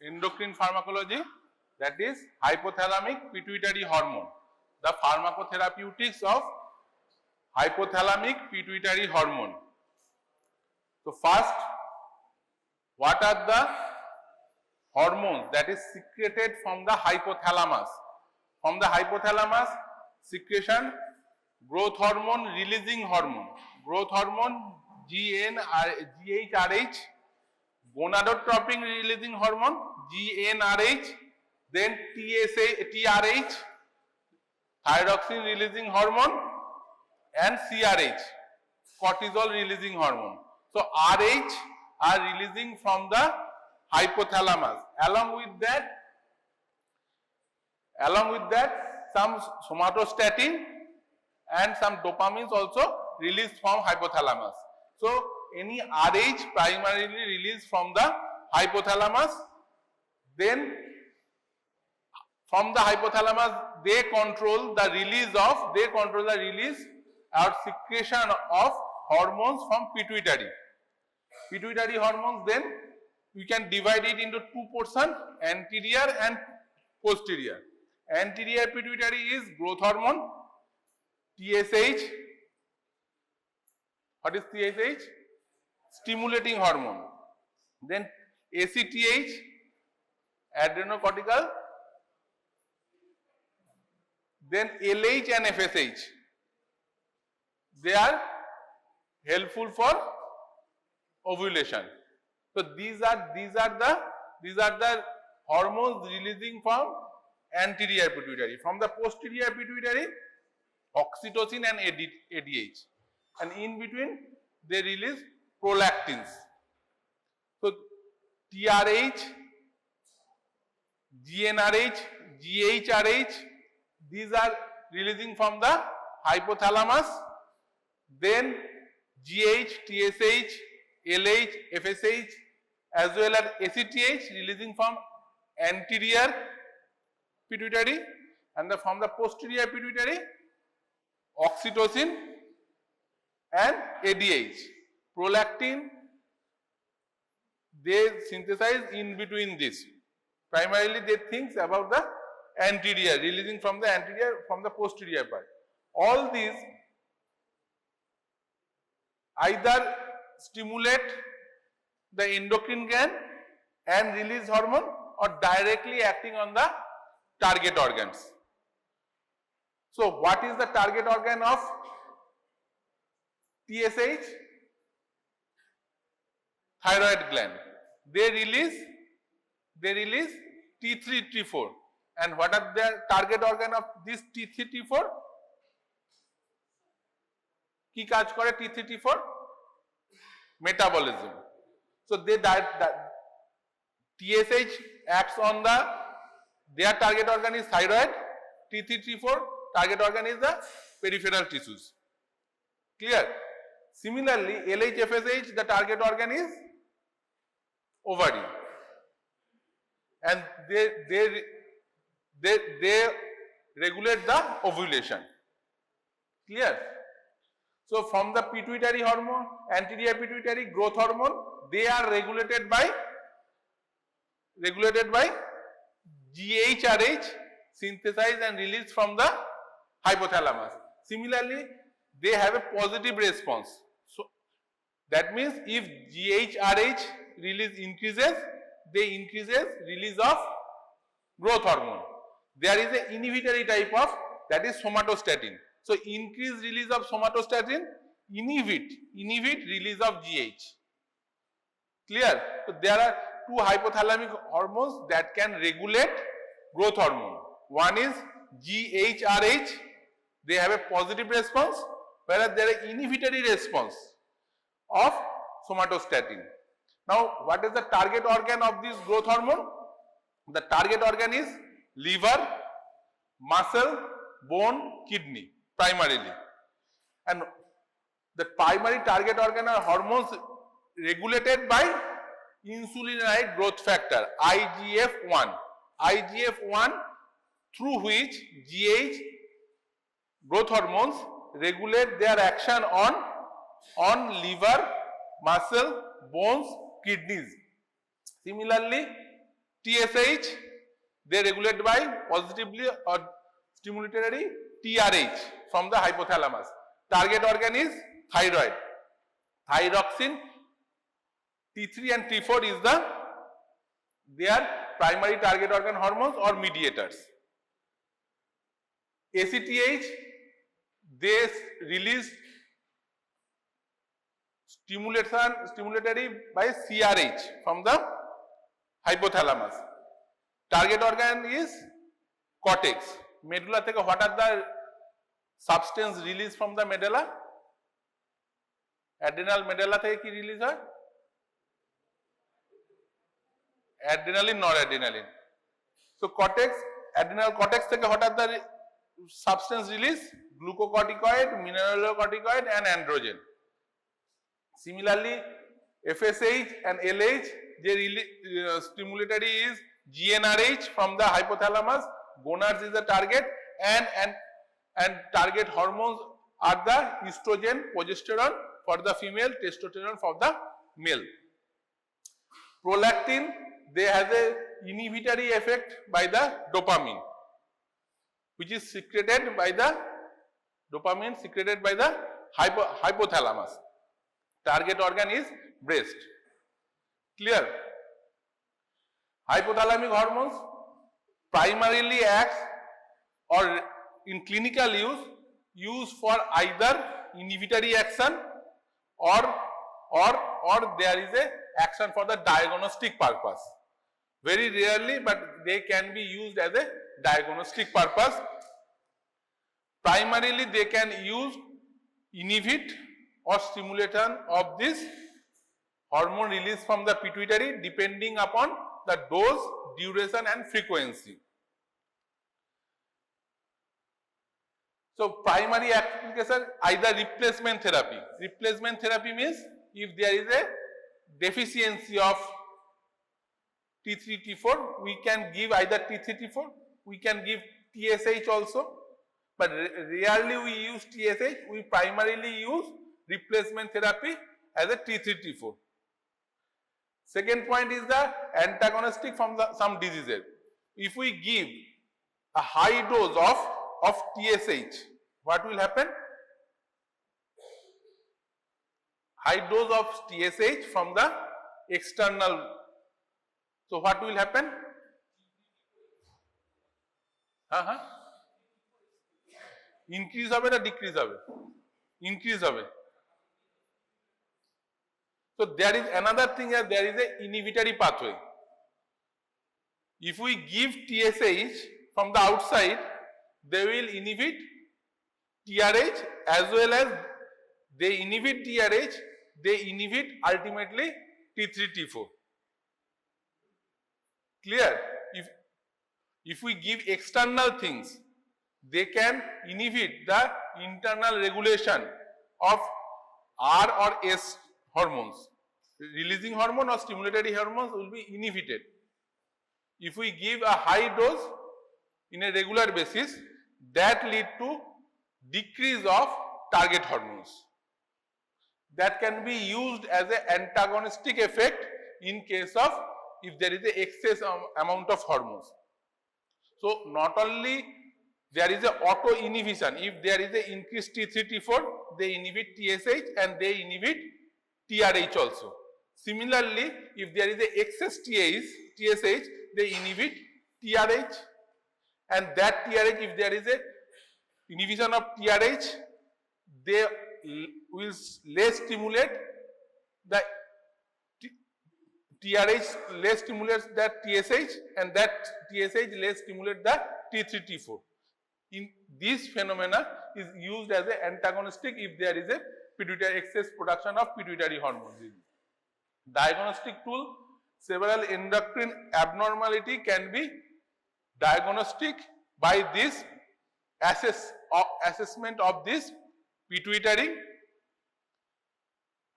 endocrine pharmacology, that is hypothalamic pituitary hormone, the pharmacotherapeutics of hypothalamic pituitary hormone. So first, what are the hormones that is secreted from the hypothalamus? From the hypothalamus, secretion, growth hormone releasing hormone, growth hormone GHRH, Gonadotropin-Releasing Hormone GnRH, then TRH, Thyroxine-Releasing Hormone, and CRH, Cortisol-Releasing Hormone. So RH are releasing from the hypothalamus. Along with that, some somatostatin and some dopamines also released from hypothalamus. So any RH primarily released from the hypothalamus, then from the hypothalamus they control the release or secretion of hormones from pituitary. Pituitary hormones, then we can divide it into two portions, anterior and posterior. Anterior pituitary is growth hormone, TSH. What is TSH? Stimulating hormone. Then ACTH, adrenocortical. Then LH and FSH. They are helpful for ovulation. So these are the hormones releasing from anterior pituitary. From the posterior pituitary, oxytocin and ADH, and in between they release prolactins. So TRH, GnRH, GHRH, these are releasing from the hypothalamus. Then GH, TSH, LH, FSH, as well as ACTH releasing from anterior pituitary, and from the posterior pituitary, oxytocin and ADH. Prolactin, they synthesize in between this. Primarily they think about the anterior, releasing from the anterior, from the posterior part. All these either stimulate the endocrine gland and release hormone, or directly acting on the target organs. So what is the target organ of TSH? Thyroid gland. They release T3, T4. And what are the target organ of this T3, T4? কি কাজ করে T3, T4? Metabolism. So TSH acts on their target organ is thyroid, T3, T4 target organ is the peripheral tissues. Clear? Similarly, LH, FSH, the target organ is ovary, and they regulate the ovulation. Clear? So from the pituitary hormone, anterior pituitary, growth hormone, they are regulated by GHRH, synthesized and released from the hypothalamus. Similarly, they have a positive response. So that means if GHRH release increases, they increases release of growth hormone. There is an inhibitory type of, that is somatostatin. So increased release of somatostatin inhibit release of GH. Clear? So there are two hypothalamic hormones that can regulate growth hormone. One is GHRH, they have a positive response, whereas there is inhibitory response of somatostatin. Now what is the target organ of this growth hormone? The target organ is liver, muscle, bone, kidney primarily. And the primary target organ are hormones regulated by insulin-like growth factor IGF-1. IGF-1, through which GH growth hormones regulate their action on liver, muscle, bones, kidneys. Similarly, TSH, they regulate by positively or stimulatory TRH from the hypothalamus. Target organ is thyroid. Thyroxine, T3 and T4 is their primary target organ hormones or mediators. ACTH, they release stimulatory by CRH from the hypothalamus. Target organ is cortex. Medulla theke what are the substance released from the medulla? Adrenal medulla theke ki release hoy? Adrenaline, noradrenaline. So cortex, adrenal cortex theke what are the substance release? Glucocorticoid, mineralocorticoid and androgen. Similarly, FSH and LH, the stimulatory is GnRH from the hypothalamus. Gonads is the target, and target hormones are the estrogen, progesterone for the female, testosterone for the male. Prolactin, they have a inhibitory effect by the dopamine, which is secreted by the hypothalamus. Target organ is breast. Clear? Hypothalamic hormones primarily acts or in clinical use for either inhibitory action or there is a action for the diagnostic purpose. Very rarely, but they can be used as a diagnostic purpose. Primarily, they can use inhibit or stimulation of this hormone release from the pituitary depending upon the dose, duration and frequency. So, primary application either replacement therapy. Replacement therapy means if there is a deficiency of T3, T4, we can give either T3, T4, we can give TSH also, but rarely we use TSH, we primarily use replacement therapy as a T3, T4. Second point is the antagonistic from some diseases. If we give a high dose of TSH, what will happen? High dose of TSH from the external. So what will happen? Increase hobe na decrease hobe? Increase hobe. So there is another thing, there is a inhibitory pathway. If we give TSH from the outside, they will inhibit TRH as well as they inhibit TRH, they inhibit ultimately T3, T4. Clear? If we give external things, they can inhibit the internal regulation of R or S hormones. Releasing hormone or stimulatory hormones will be inhibited. If we give a high dose in a regular basis, that lead to decrease of target hormones. That can be used as an antagonistic effect in case of if there is an excess amount of hormones. So not only there is an auto inhibition, if there is an increased T3, T4, they inhibit TSH and they inhibit TRH also. Similarly, if there is an excess TSH, they inhibit TRH, and that TRH, if there is a inhibition of TRH, they will less stimulate the TRH, less stimulates that TSH, and that TSH less stimulate the T3, T4. In this phenomena is used as an antagonistic if there is a pituitary excess production of pituitary hormones. Diagnostic tool, several endocrine abnormality can be diagnostic by this assessment of this pituitary,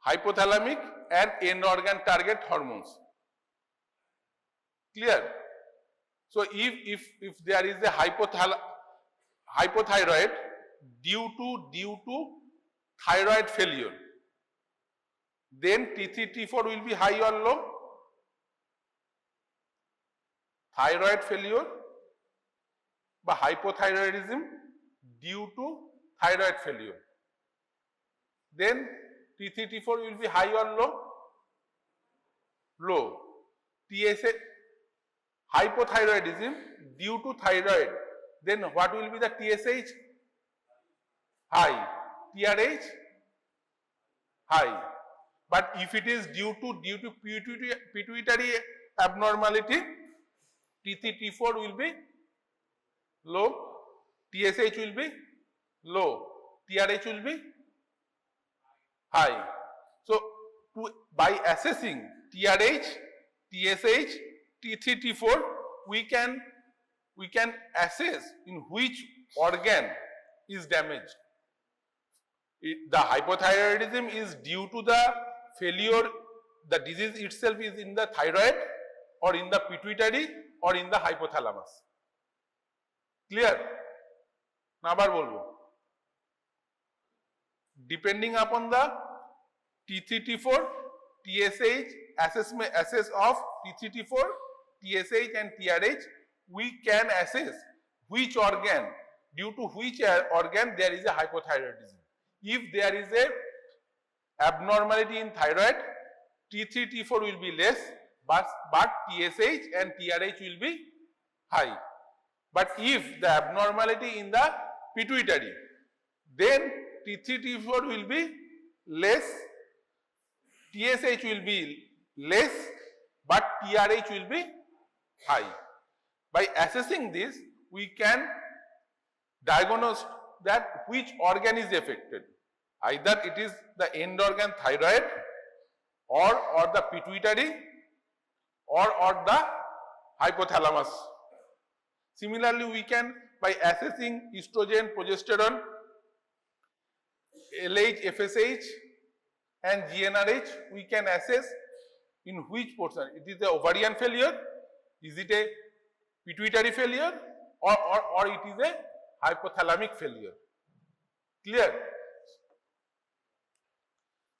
hypothalamic and end organ target hormones. Clear? So if there is a hypothyroid due to thyroid failure, then T3, T4 will be high or low? thyroid failure বা hypothyroidism due to thyroid failure. Then T3 T4 will be high or low? Low. TSH hypothyroidism due to thyroid, then what will be the TSH? High. TRH? High. But if it is due to pituitary abnormality, T3 T4 will be low, TSH will be low, TRH will be high. So by assessing TRH, TSH, T3 T4, we can assess in which organ is damaged. The hypothyroidism is due to the failure, the disease itself is in the thyroid or in the pituitary or in the hypothalamus. Clear? না আবার বলবো, depending upon the T3 T4, TSH, assess of T3 T4, TSH and TRH, we can assess which organ, due to which organ there is a hypothyroidism. If there is a abnormality in thyroid, T3 T4 will be less, but TSH and TRH will be high. But if the abnormality in the pituitary, then T3 T4 will be less, TSH will be less, but TRH will be high. By assessing this, we can diagnose that which organ is affected. Either it is the end organ thyroid or the pituitary or the hypothalamus. Similarly, we can, by assessing estrogen, progesterone, LH, FSH and GnRH, we can assess in which portion. It is the ovarian failure, is it a pituitary failure or it is a hypothalamic failure. Clear?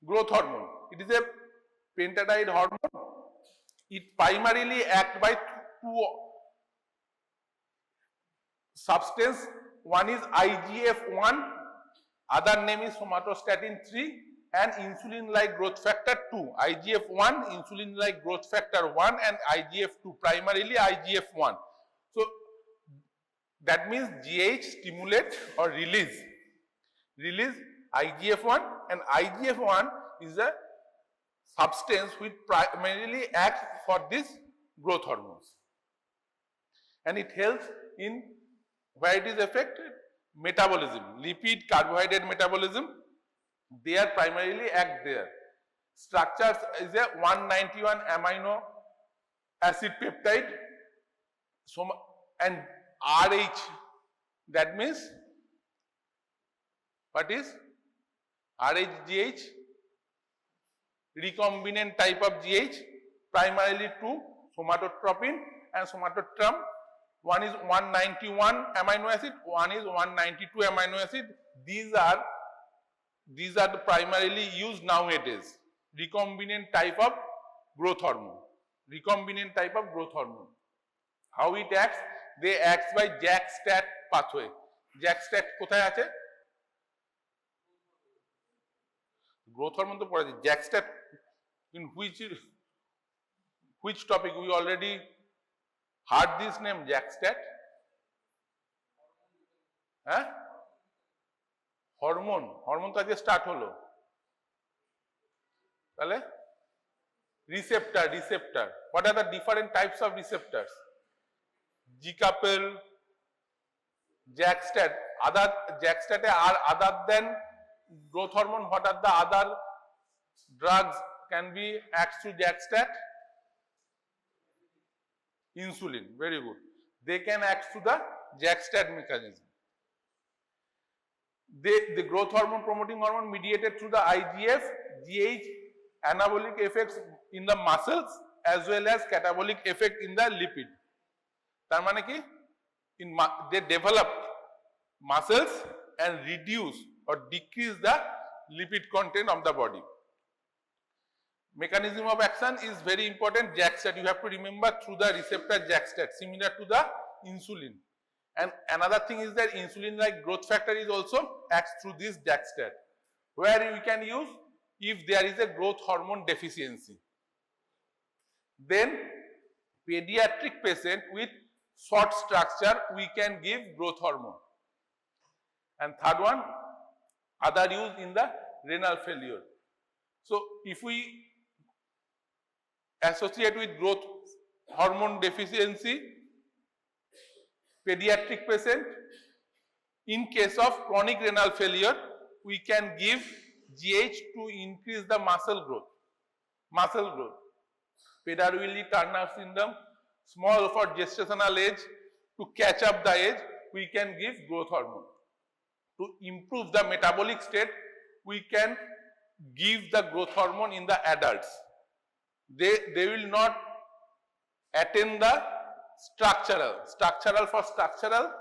Growth hormone. It is a peptide hormone. It primarily acts by two substance. One is IGF-1, other name is somatostatin 3 and insulin-like growth factor 2. IGF-1, insulin-like growth factor 1 and IGF-2, primarily IGF-1. So that means GH stimulate or release IGF-1, and IGF-1 is a substance which primarily acts for these growth hormones, and it helps in where it is affected, metabolism, lipid, carbohydrate metabolism, they are primarily act there. Structures is a 191 amino acid peptide, and RH, that means what is RHGH, recombinant type of GH, primarily two, somatotropin and somatotropin. One is 191 amino acid, one is 192 amino acid. These are the primarily used nowadays. Recombinant type of growth hormone. Recombinant type of growth hormone. How it acts? They act by JAK-STAT pathway. JAK-STAT কোথায় আছে? Growth hormone তো পড়া যায়। JAK-STAT in which topic we already heard this name, JAK-STAT? হ্যাঁ? Hormone তো আজকে start হলো। তাহলে receptor. What are the different types of receptors? G-couple, JAK-STAT. JAK-STAT are other than growth hormone. What are the other drugs can be acts to JAK-STAT? Insulin. Very good. They can act to the JAK-STAT mechanism. The growth hormone promoting hormone mediated through the IGF, GH, anabolic effects in the muscles as well as catabolic effect in the lipid. তার মানে কি? They develop muscles and reduce or decrease the lipid content of the body. Mechanism of action is very important. JAK-STAT, you have to remember, through the receptor JAK-STAT, similar to the insulin. And another thing is that insulin-like growth factor is also acts through this JAK-STAT, where we can use if there is a growth hormone deficiency. Then pediatric patient with short structure, we can give growth hormone. And third one, other use in the renal failure. So if we associate with growth hormone deficiency, pediatric patient, in case of chronic renal failure, we can give GH to increase the muscle growth. Prader-Willi-Turner syndrome, small for gestational age, to catch up the age, we can give growth hormone. To improve the metabolic state, we can give the growth hormone in the adults. They will not attain the structural. For structural,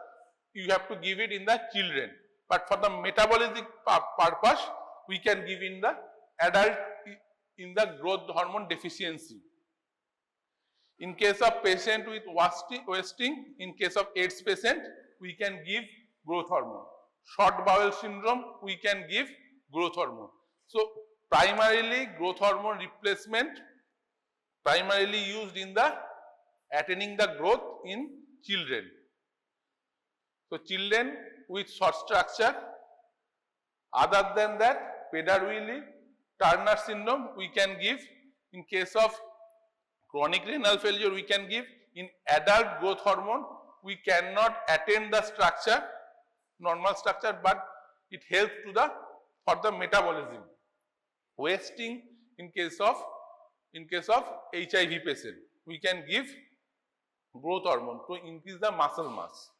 you have to give it in the children. But for the metabolic purpose, we can give in the adult in the growth hormone deficiency. In case of patient with wasting, in case of AIDS patient, we can give growth hormone. Short bowel syndrome, we can give growth hormone. So primarily growth hormone replacement, primarily used in the attaining the growth in children. So children with short structure. Other than that, Prader-Willi-Turner syndrome, we can give. In case of chronic renal failure, we can give. In adult growth hormone, we cannot attain the structure, normal structure, but it helps to for the metabolism. Wasting, in case of HIV patient, we can give growth hormone to increase the muscle mass.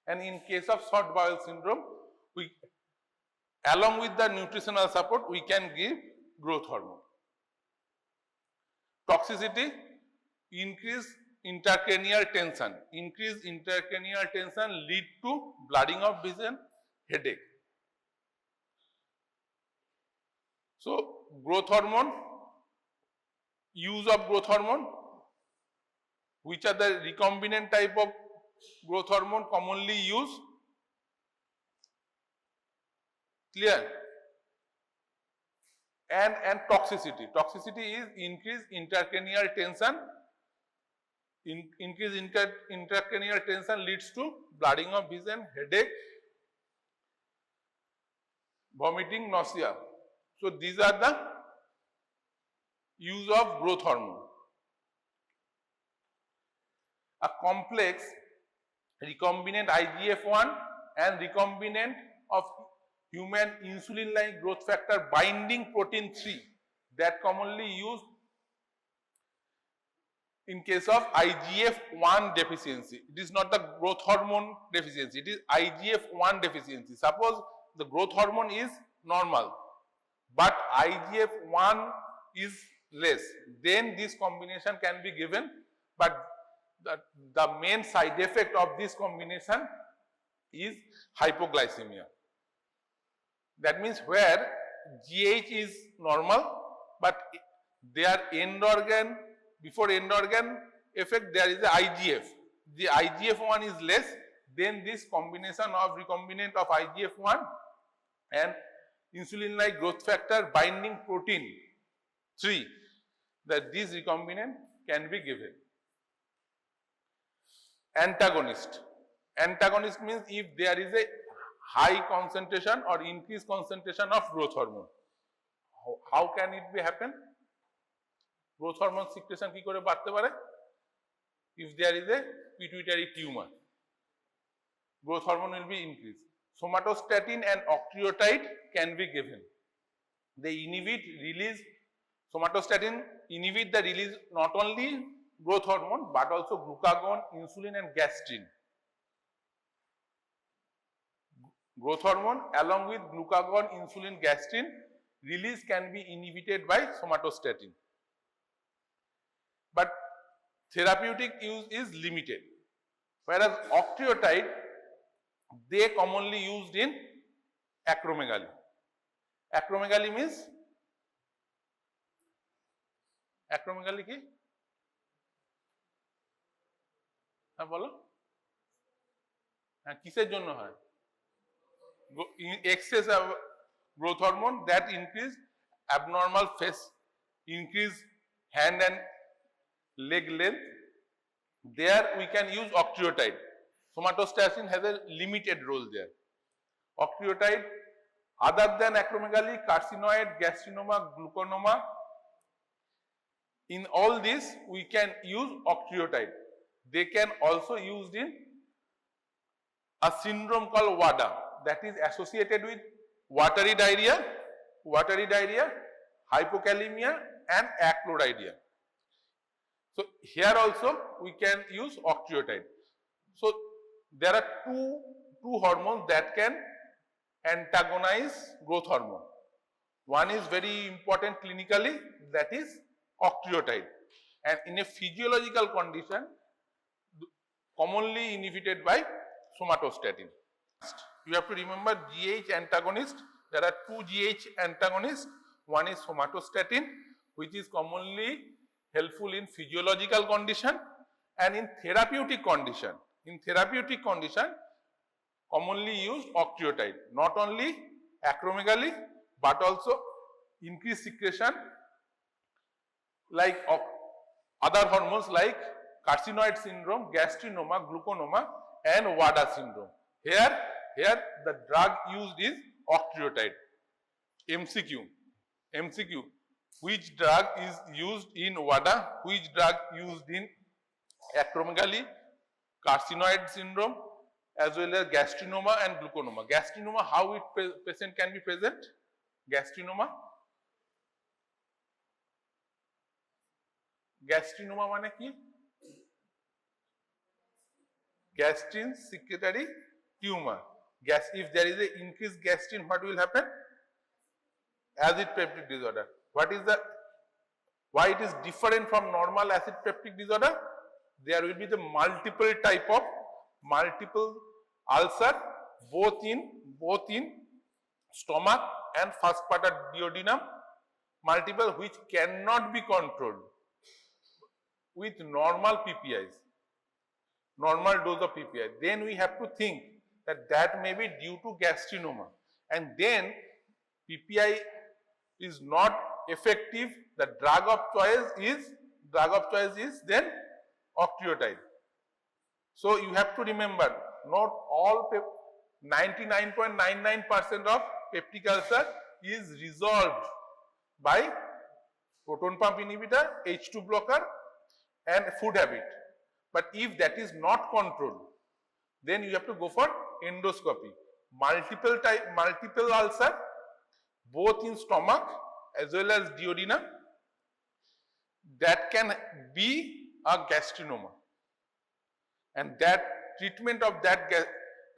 And in case of short bowel syndrome, we, along with the nutritional support, we can give growth hormone. Toxicity, increase intracranial tension. Increased intracranial tension lead to blurring of vision, headache. So growth hormone, use of growth hormone, which are the recombinant type of growth hormone commonly used? Clear? And toxicity. Toxicity is increased intracranial tension. Increased intracranial tension leads to blurring of vision, headache, vomiting, nausea. So these are the use of growth hormone. A complex recombinant IGF-1 and recombinant of human insulin-like growth factor binding protein 3 that commonly used in case of IGF-1 deficiency. It is not the growth hormone deficiency, it is IGF-1 deficiency. Suppose the growth hormone is normal, but IGF-1 is less, then this combination can be given, but the main side effect of this combination is hypoglycemia. That means where GH is normal, but their end organ, before end organ effect, there is a IGF. The IGF-1 is less, then this combination of recombinant of IGF-1 and insulin-like growth factor binding protein 3, that this recombinant can be given. Antagonist. Antagonist means if there is a high concentration or increased concentration of growth hormone. How can it be happen? Growth hormone secretion ki kore badte pare? If there is a pituitary tumor, growth hormone will be increased. Somatostatin and octreotide can be given. They inhibit release. Somatostatin inhibit the release not only growth hormone but also glucagon, insulin and gastrin. Growth hormone along with glucagon, insulin, gastrin release can be inhibited by somatostatin. But therapeutic use is limited. Whereas octreotide, they commonly used in acromegaly. Acromegaly means acromegaly কি? হ্যাঁ বলো। হ্যাঁ, কিসের জন্য হয়? Excess growth hormone that increase abnormal face, increase hand and leg length. There we can use octreotide. Somatostatin has a limited role there. Octreotide, other than acromegaly, carcinoid, gastrinoma, gluconoma, in all this we can use octreotide. They can also used in a syndrome called WADA, that is associated with watery diarrhea, hypokalemia and achlorhydria. So here also we can use octreotide. So there are two hormones that can antagonize growth hormone. One is very important clinically, that is octreotide, and in a physiological condition commonly inhibited by somatostatin. You have to remember GH antagonist. There are two GH antagonists. One is somatostatin, which is commonly helpful in physiological condition and in therapeutic condition. In therapeutic condition, commonly used octreotide, not only acromegaly but also increased secretion like other hormones like carcinoid syndrome, gastrinoma, gluconoma and WADA syndrome. Here the drug used is octreotide. MCQ. Which drug is used in WADA? Which drug used in acromegaly, carcinoid syndrome, as well as gastrinoma and gluconoma? Gastrinoma, how it patient can be present? Gastrinoma মানে কি? Gastrin secretory tumor. If there is a increased gastrin, what will happen? Acid peptic disorder. Why it is different from normal acid peptic disorder? There will be the multiple ulcer both in stomach and first part of duodenum, multiple, which cannot be controlled with normal PPIs, normal dose of PPI. Then we have to think that may be due to gastrinoma, and then PPI is not effective. The drug of choice is then octreotide. So you have to remember, not all 99.99% of peptic ulcer is resolved by proton pump inhibitor, H2 blocker and food habit. But if that is not controlled, then you have to go for endoscopy. Multiple ulcer both in stomach as well as duodenum, that can be a gastrinoma, and that treatment of that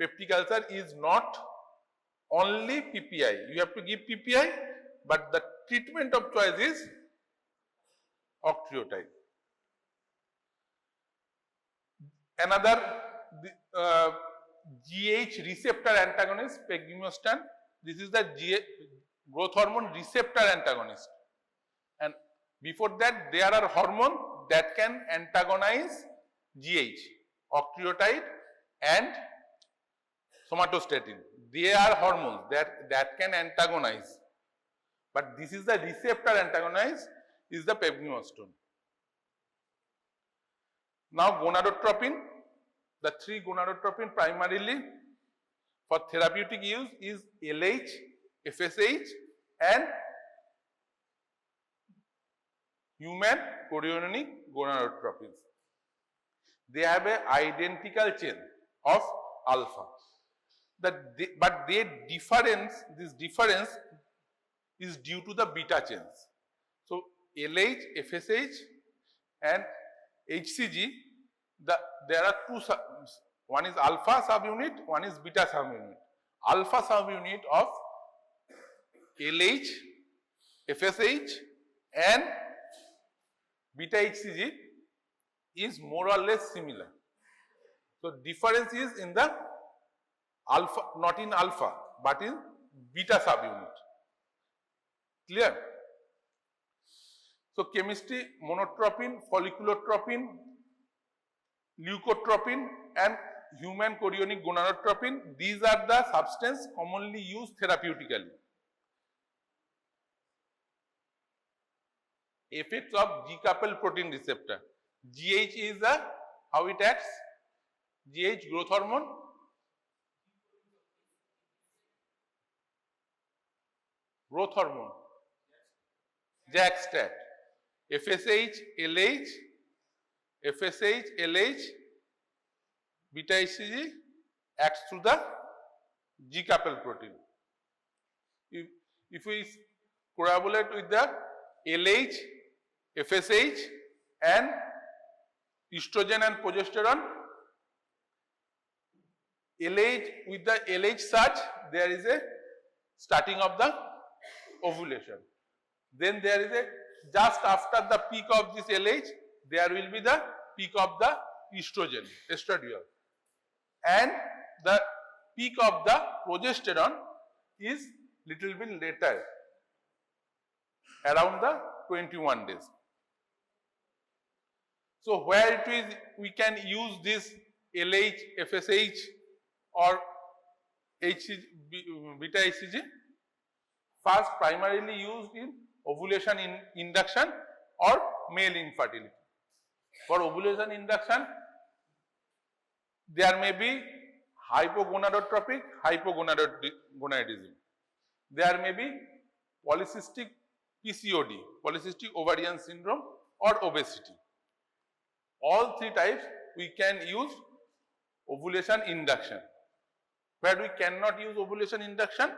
peptic ulcer is not only PPI. You have to give PPI, but the treatment of choice is octreotide. Another GH receptor antagonist, pegmostan. This is the growth hormone receptor antagonist, and before that there are hormones that can antagonize GH, octreotide and somatostatin. They are hormones that can antagonize, but this is the receptor antagonist, is the pegmostan. Now gonadotropin, the three gonadotropin primarily for therapeutic use is LH, FSH and human chorionic gonadotropins. They have an identical chain of alpha, but this difference is due to the beta chains. So LH, FSH and HCG, there are two, one is alpha subunit, one is beta subunit. Alpha subunit of LH, FSH and beta HCG is more or less similar. So difference is in the alpha, not in alpha, but in beta subunit. Clear? So So chemistry, monotropin, folliculotropin, leucotropin and human chorionic gonadotropin, these are the substances commonly used therapeutically. Effects of G-coupled protein receptor. GH is how it acts? GH, growth hormone. Growth hormone. JAK-STAT. FSH, LH, FSH, LH, beta HCG acts through the G-coupled protein. If we correlate with the LH, FSH and estrogen and progesterone, LH with the LH surge, there is a starting of the ovulation. Then there is a just after the peak of this LH, there will be the peak of the estrogen, estradiol, and the peak of the progesterone is little bit later, around the 21 days. So where it is we can use this LH, FSH or HCG, beta HCG? First primarily used in ovulation induction or male infertility. For ovulation induction, there may be hypogonadotropic, hypogonadism. There may be polycystic PCOD, polycystic ovarian syndrome or obesity. All three types we can use ovulation induction. Where we cannot use ovulation induction?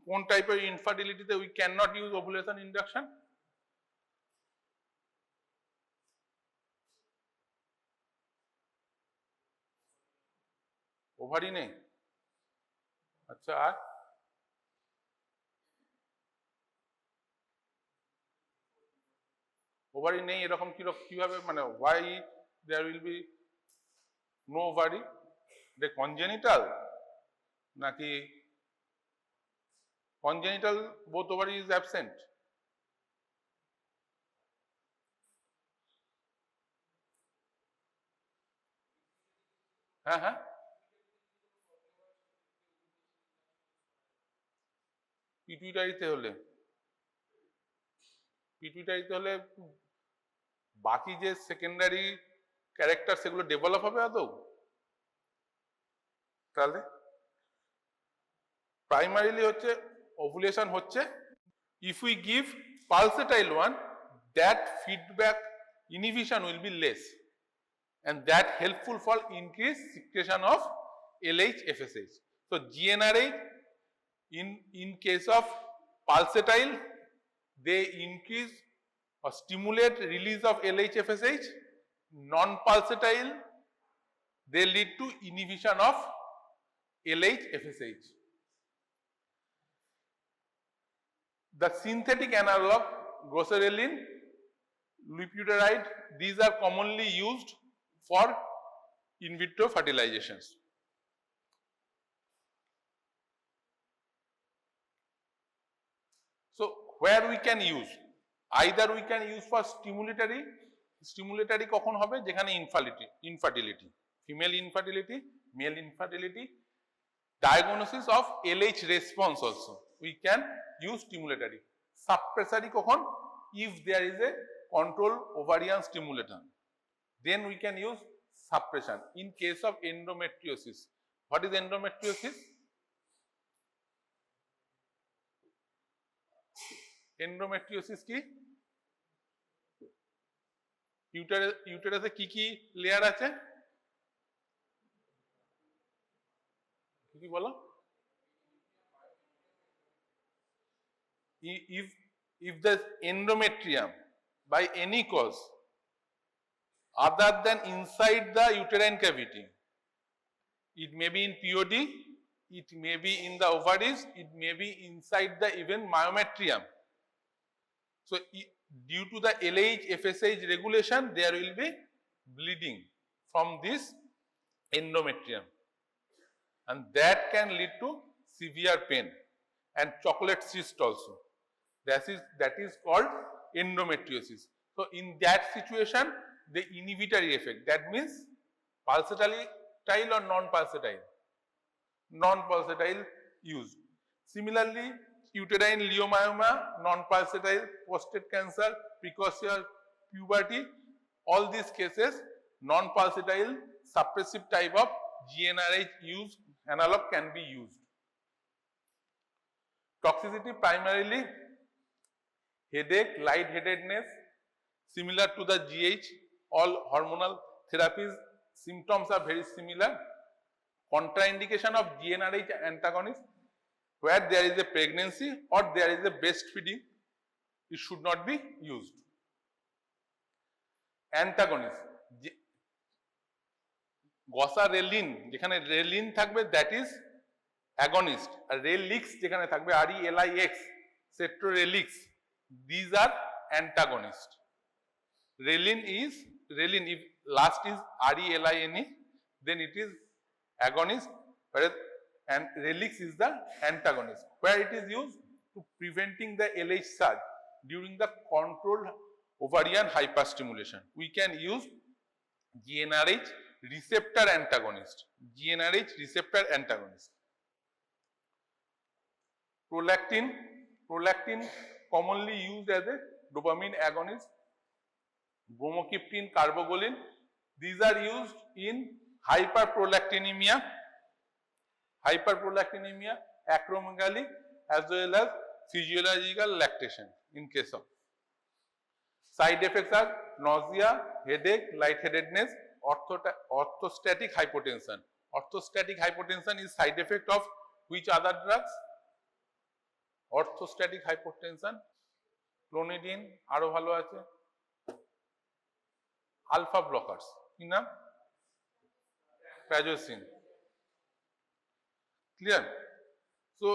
One type of infertility that we cannot use ovulation induction? Ovary नहीं, अच्छा আর ovary নেই এরকম কিভাবে মানে why there will be no ovary? The congenital নাকি congenital both ovary is absent? হ্যাঁ হ্যাঁ পিটুইটারিতে হলে বাকি যে সেকেন্ডারি ক্যারেক্টার সেগুলো ডেভেলপ হবে আদৌ? তাহলে প্রাইমারিলি হচ্ছে ওভুলেশন হচ্ছে, if we give pulsatile one, that feedback inhibition will be less and that helpful for increased secretion of LH, FSH. So GnRH in case of pulsatile, they increase or stimulate release of LH, FSH. Non-pulsatile, they lead to inhibition of LH, FSH. The synthetic analog, goserelin, leuprolide, these are commonly used for in vitro fertilizations. So where we can use? Either we can use for stimulatory কখন হবে? যেখানে infertility, female infertility, male infertility, diagnosis of LH response also we can use stimulatory. Suppressory কখন? If there is a control ovarian stimulator, then we can use suppression. In case of endometriosis, what is endometriosis? Endometriosis কি? ইউটেরাসে কি layer আছে? কি বলো? If the endometrium by any cause other than inside the uterine cavity, it may be in POD, it may be in the ovaries, it may be inside the even myometrium. So due to the LH, FSH regulation, there will be bleeding from this endometrium, and that can lead to severe pain and chocolate cyst also. that is called endometriosis. So in that situation, the inhibitory effect, that means pulsatile or non-pulsatile? Non-pulsatile used. Similarly, uterine leiomyoma, non-pulsatile, prostate cancer, precocious puberty, all these cases, non-pulsatile suppressive type of GnRH use analog can be used. Toxicity primarily headache, lightheadedness, similar to the GH, all hormonal therapies, symptoms are very similar. Contraindication of GnRH antagonist, where there is a pregnancy or there is a breastfeeding, it should not be used. Antagonist, goserelin, যেখানে রেলিন থাকবে that is agonist, আর রেলিক্স যেখানে থাকবে RELIX, cetrorelix, these are antagonist. Relin, if last is RELINE, then it is agonist, whereas and relix is the antagonist, where it is used to preventing the LH surge during the controlled ovarian hyperstimulation. We can use GnRH receptor antagonist. GnRH receptor antagonist. Prolactin commonly used as a dopamine agonist. Bromocriptine, carbogolin, these are used in hyperprolactinemia, acromegaly, as well as physiological lactation in case of. Side effects are nausea, headache, lightheadedness, orthostatic hypotension. Orthostatic hypotension is side effect of which other drugs? Orthostatic hypotension, clonidine, aro bhalo ache. Alpha blockers, কি নাম? Prazosin. Clear? So,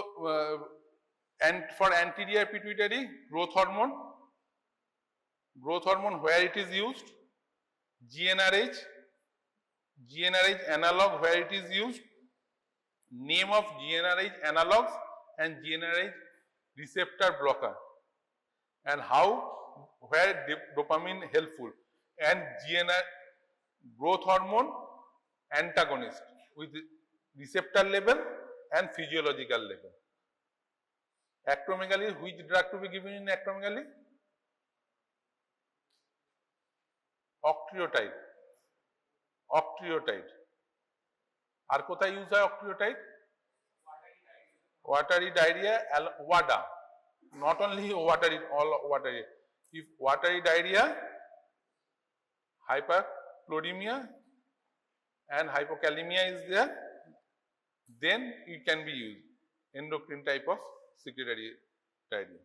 and for anterior pituitary, growth hormone, where it is used, GnRH analog where it is used, name of GnRH analogs and GnRH receptor blocker, and how, where dopamine helpful, and growth hormone antagonist with receptor level and physiological level. Acromegaly, which drug to be given in acromegaly? Octreotide. আর কোথায় use হয় octreotide? Watery diarrhea, WADA. Not only watery, all watery. If watery diarrhea, hyperchloremia and hypokalemia is there, then it can be used. Endocrine type of secretory diarrhea.